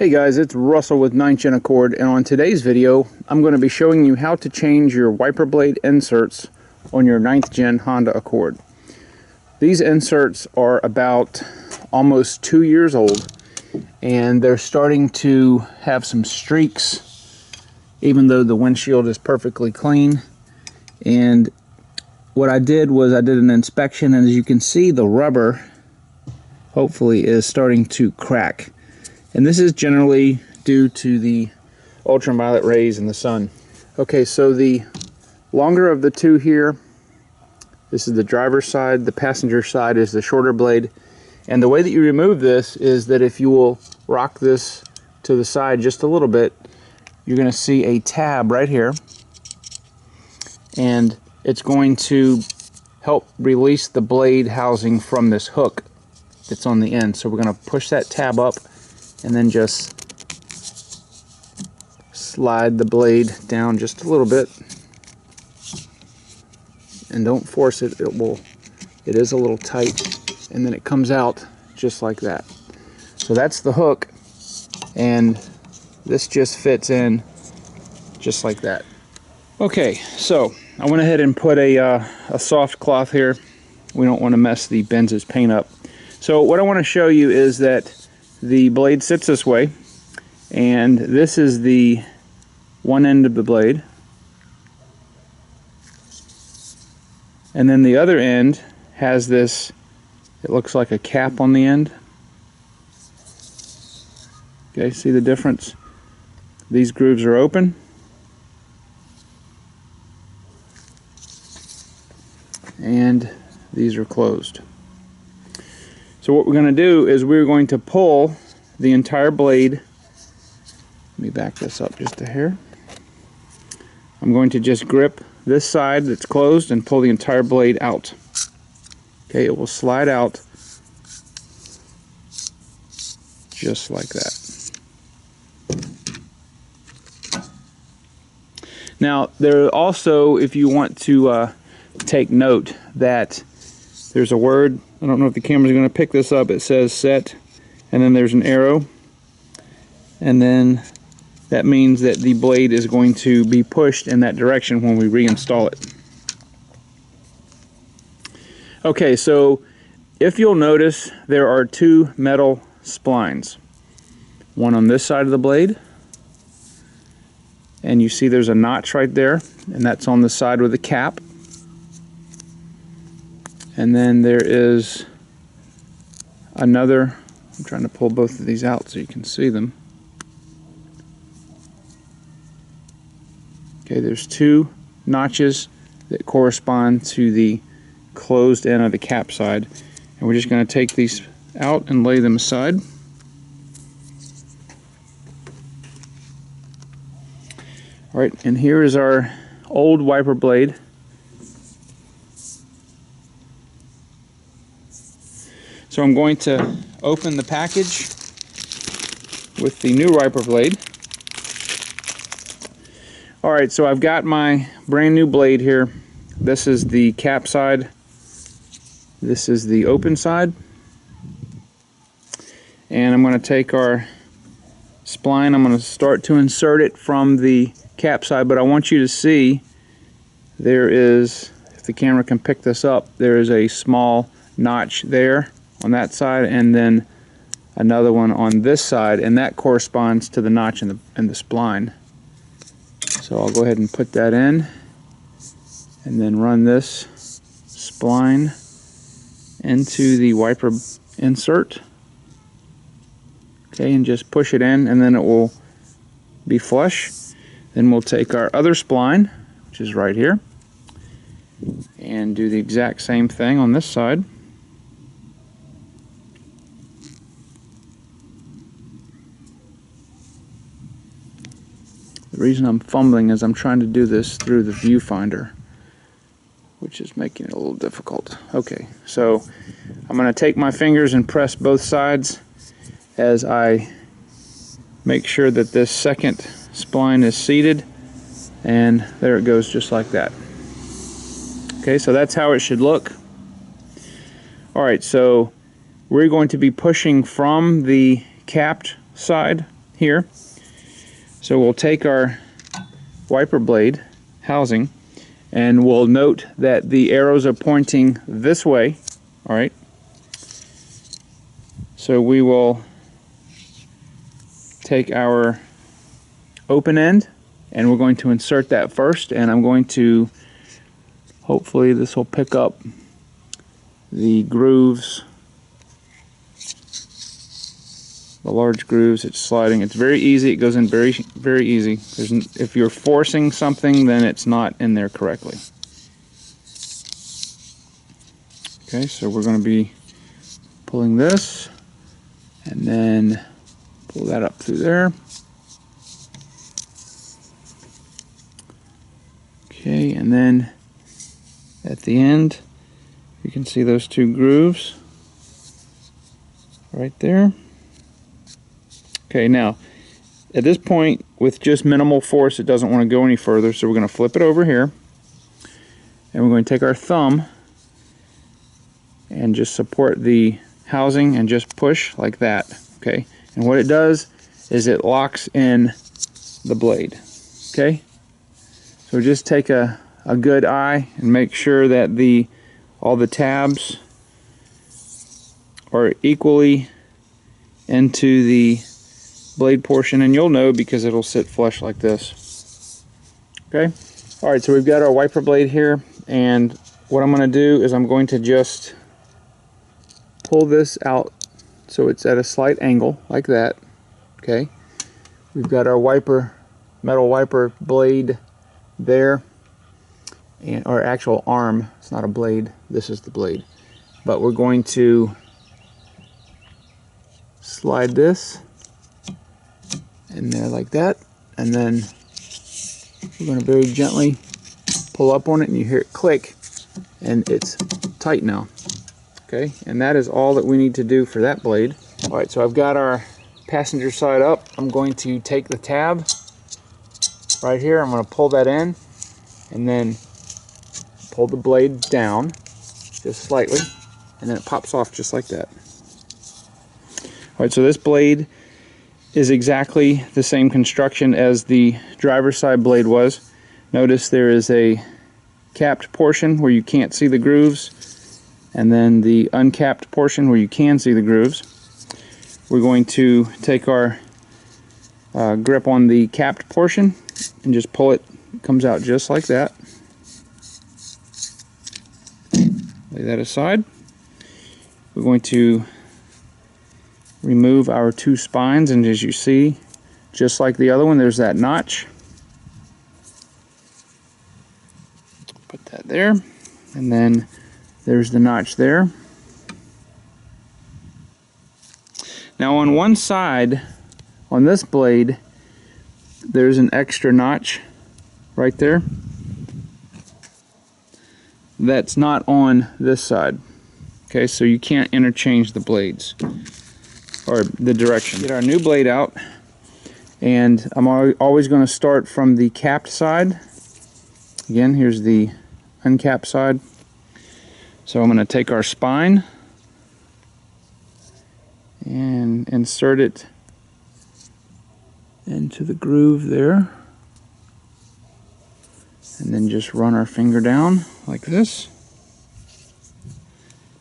Hey guys, it's Russell with 9th Gen Accord, and on today's video I'm going to be showing you how to change your wiper blade inserts on your 9th Gen Honda Accord. These inserts are about almost 2 years old and they're starting to have some streaks even though the windshield is perfectly clean. And what I did was I did an inspection, and as you can see, the rubber hopefully is starting to crack. And this is generally due to the ultraviolet rays in the sun. Okay, so the longer of the two here, this is the driver's side, the passenger side is the shorter blade. And the way that you remove this is that if you will rock this to the side just a little bit, you're going to see a tab right here. And it's going to help release the blade housing from this hook that's on the end. So we're going to push that tab up and then just slide the blade down just a little bit, and don't force it. It is a little tight, and then it comes out just like that. So that's the hook, and this just fits in just like that. Okay, so I went ahead and put a soft cloth here. We don't want to mess the Benz's paint up. So what I want to show you is that the blade sits this way, and this is the one end of the blade, and then the other end has this, it looks like a cap on the end. Okay, see the difference? These grooves are open, and these are closed. So what we're going to do is we're going to pull the entire blade. Let me back this up just a hair. I'm going to just grip this side that's closed and pull the entire blade out. Okay, it will slide out just like that. Now, there also, if you want to take note that there's a word, I don't know if the camera's going to pick this up, it says set, and then there's an arrow, and then that means that the blade is going to be pushed in that direction when we reinstall it. Okay, so if you'll notice, there are two metal splines, one on this side of the blade, and you see there's a notch right there, and that's on the side with the cap. And then there is another, I'm trying to pull both of these out so you can see them. Okay, there's two notches that correspond to the closed end of the cap side. And we're just going to take these out and lay them aside. Alright, and here is our old wiper blade. So I'm going to open the package with the new wiper blade. Alright, so I've got my brand new blade here. This is the cap side. This is the open side. And I'm going to take our spline, I'm going to start to insert it from the cap side, but I want you to see there is, if the camera can pick this up, there is a small notch there on that side, and then another one on this side, and that corresponds to the notch in the spline. So I'll go ahead and put that in, and then run this spline into the wiper insert. Okay, and just push it in, and then it will be flush. Then we'll take our other spline, which is right here, and do the exact same thing on this side. The reason I'm fumbling is I'm trying to do this through the viewfinder, which is making it a little difficult. Okay, so I'm going to take my fingers and press both sides as I make sure that this second spline is seated, and there it goes just like that. Okay, so that's how it should look. Alright, so we're going to be pushing from the capped side here. So we'll take our wiper blade housing and we'll note that the arrows are pointing this way. Alright, so we will take our open end and we're going to insert that first, and I'm going to, hopefully this will pick up the grooves, the large grooves. It's sliding. It's very easy. It goes in very easy. If you're forcing something, then it's not in there correctly. Okay, so we're going to be pulling this and then pull that up through there. Okay, and then at the end you can see those two grooves right there. Okay, now at this point with just minimal force it doesn't want to go any further, so we're going to flip it over here and we're going to take our thumb and just support the housing and just push like that. Okay, and what it does is it locks in the blade. Okay, so just take a good eye and make sure that all the tabs are equally into the blade portion, and you'll know because it'll sit flush like this. Okay, alright, so we've got our wiper blade here, and what I'm going to do is I'm going to just pull this out so it's at a slight angle like that. Okay, we've got our metal wiper blade there, and our actual arm. It's not a blade, this is the blade, but we're going to slide this in there like that, and then we're going to very gently pull up on it and you hear it click and it's tight now. Okay, and that is all that we need to do for that blade. Alright, so I've got our passenger side up. I'm going to take the tab right here, I'm going to pull that in and then pull the blade down just slightly, and then it pops off just like that. Alright, so this blade is exactly the same construction as the driver's side blade was. Notice there is a capped portion where you can't see the grooves, and then the uncapped portion where you can see the grooves. We're going to take our grip on the capped portion and just pull it. It comes out just like that. Lay that aside. We're going to remove our two spines, and as you see, just like the other one, there's that notch. Put that there, and then there's the notch there. Now on one side, on this blade, there's an extra notch right there. That's not on this side. Okay, so you can't interchange the blades or the direction. Get our new blade out, and I'm always going to start from the capped side. Again, here's the uncapped side. So I'm going to take our spine and insert it into the groove there, and then just run our finger down like this,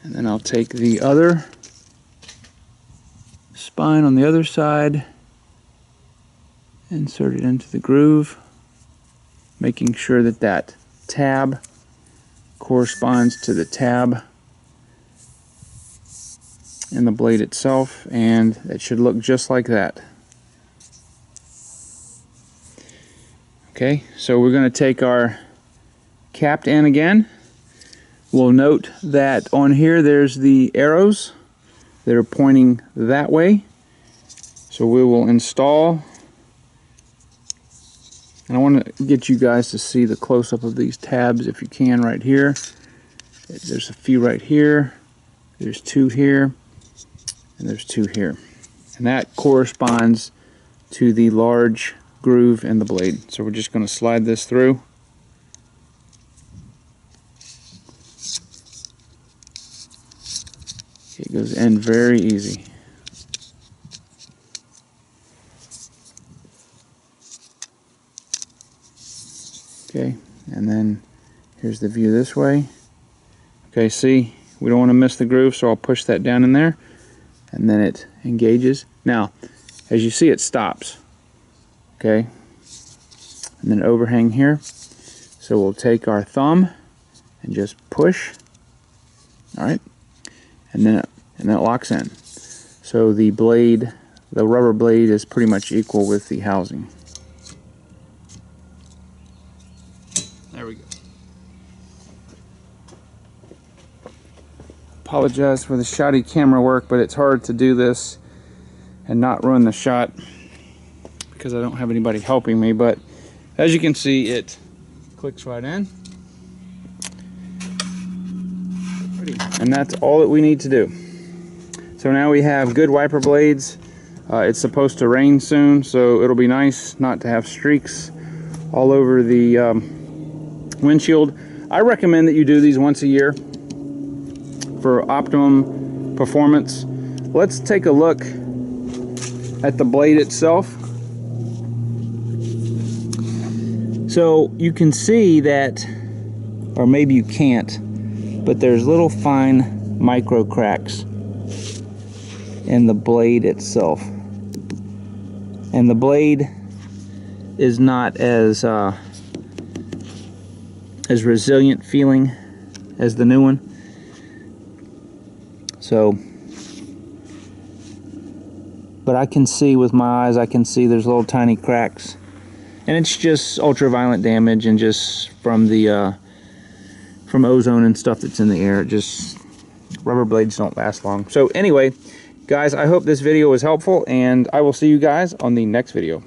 and then I'll take the other spine on the other side, insert it into the groove, making sure that that tab corresponds to the tab in the blade itself, and it should look just like that. Okay, so we're going to take our capped end again. We'll note that on here there's the arrows that are pointing that way. So we will install, and I want to get you guys to see the close-up of these tabs if you can right here. There's a few right here, there's two here, and there's two here. And that corresponds to the large groove in the blade. So we're just going to slide this through. It goes in very easy. then here's the view this way. Okay, see, we don't want to miss the groove, so I'll push that down in there, and then it engages. Now, as you see, it stops. Okay, and then overhang here. So we'll take our thumb and just push. All right, and then it locks in. So the blade, the rubber blade, is pretty much equal with the housing. There we go. Apologize for the shoddy camera work, but it's hard to do this and not ruin the shot because I don't have anybody helping me. But as you can see, it clicks right in. And that's all that we need to do. So now we have good wiper blades. It's supposed to rain soon, so it'll be nice not to have streaks all over the windshield. I recommend that you do these once a year for optimum performance. Let's take a look at the blade itself. So you can see that, or maybe you can't, but there's little fine micro cracks in the blade itself. And the blade is not as resilient feeling as the new one. So, but I can see with my eyes, I can see there's little tiny cracks. And it's just ultraviolet damage and just from the from ozone and stuff that's in the air. It just, rubber blades don't last long. So anyway, guys, I hope this video was helpful, and I will see you guys on the next video.